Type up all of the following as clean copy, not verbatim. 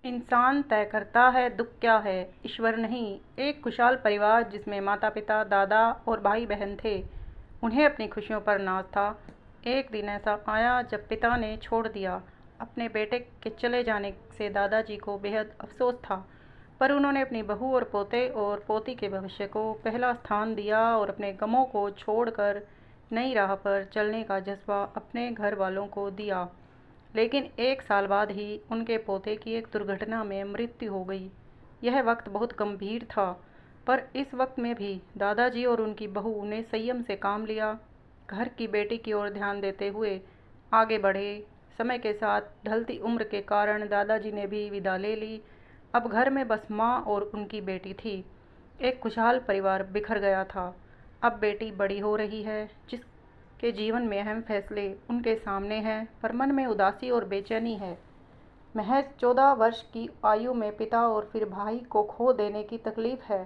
इंसान तय करता है दुख क्या है, ईश्वर नहीं। एक खुशहाल परिवार जिसमें माता पिता, दादा और भाई बहन थे, उन्हें अपनी खुशियों पर नाज था। एक दिन ऐसा आया जब पिता ने छोड़ दिया। अपने बेटे के चले जाने से दादाजी को बेहद अफसोस था, पर उन्होंने अपनी बहू और पोते और पोती के भविष्य को पहला स्थान दिया और अपने गमों को छोड़कर नई राह पर चलने का जज्बा अपने घर वालों को दिया। लेकिन एक साल बाद ही उनके पोते की एक दुर्घटना में मृत्यु हो गई। यह वक्त बहुत गंभीर था, पर इस वक्त में भी दादाजी और उनकी बहू ने संयम से काम लिया। घर की बेटी की ओर ध्यान देते हुए आगे बढ़े। समय के साथ ढलती उम्र के कारण दादाजी ने भी विदा ले ली। अब घर में बस माँ और उनकी बेटी थी। एक खुशहाल परिवार बिखर गया था। अब बेटी बड़ी हो रही है, जिसके जीवन में अहम फैसले उनके सामने हैं, पर मन में उदासी और बेचैनी है। महज 14 वर्ष की आयु में पिता और फिर भाई को खो देने की तकलीफ है,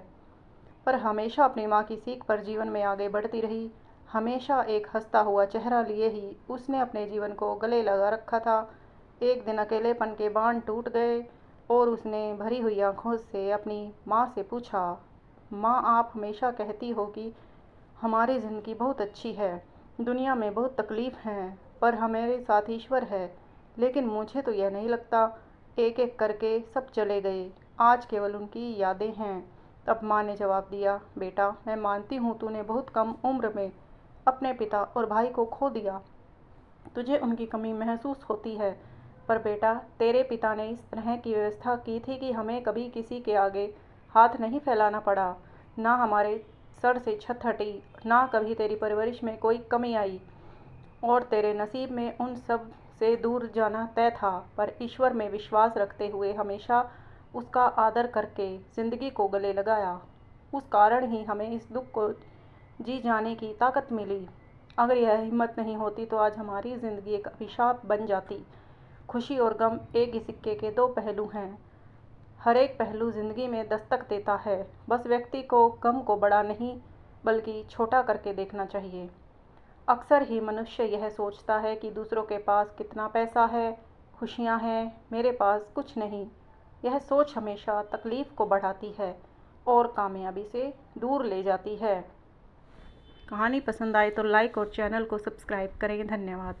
पर हमेशा अपनी माँ की सीख पर जीवन में आगे बढ़ती रही। हमेशा एक हंसता हुआ चेहरा लिए ही उसने अपने जीवन को गले लगा रखा था। एक दिन अकेलेपन के बांध टूट गए और उसने भरी हुई आंखों से अपनी माँ से पूछा, माँ, आप हमेशा कहती हो कि हमारी ज़िंदगी बहुत अच्छी है, दुनिया में बहुत तकलीफ़ हैं, पर हमारे साथ ईश्वर है। लेकिन मुझे तो यह नहीं लगता। एक एक करके सब चले गए, आज केवल उनकी यादें हैं। तब माँ ने जवाब दिया, बेटा, मैं मानती हूँ तूने बहुत कम उम्र में अपने पिता और भाई को खो दिया। तुझे उनकी कमी महसूस होती है, पर बेटा, तेरे पिता ने इस तरह की व्यवस्था की थी कि हमें कभी किसी के आगे हाथ नहीं फैलाना पड़ा। ना हमारे सर से छत हटी, ना कभी तेरी परवरिश में कोई कमी आई, और तेरे नसीब में उन सब से दूर जाना तय था। पर ईश्वर में विश्वास रखते हुए हमेशा उसका आदर करके ज़िंदगी को गले लगाया। उस कारण ही हमें इस दुख को जी जाने की ताकत मिली। अगर यह हिम्मत नहीं होती तो आज हमारी ज़िंदगी एक अभिशाप बन जाती। खुशी और गम एक ही सिक्के के दो पहलू हैं। हर एक पहलू ज़िंदगी में दस्तक देता है। बस व्यक्ति को गम को बड़ा नहीं बल्कि छोटा करके देखना चाहिए। अक्सर ही मनुष्य यह सोचता है कि दूसरों के पास कितना पैसा है, खुशियाँ हैं, मेरे पास कुछ नहीं। यह सोच हमेशा तकलीफ़ को बढ़ाती है और कामयाबी से दूर ले जाती है। कहानी पसंद आए तो लाइक और चैनल को सब्सक्राइब करें। धन्यवाद।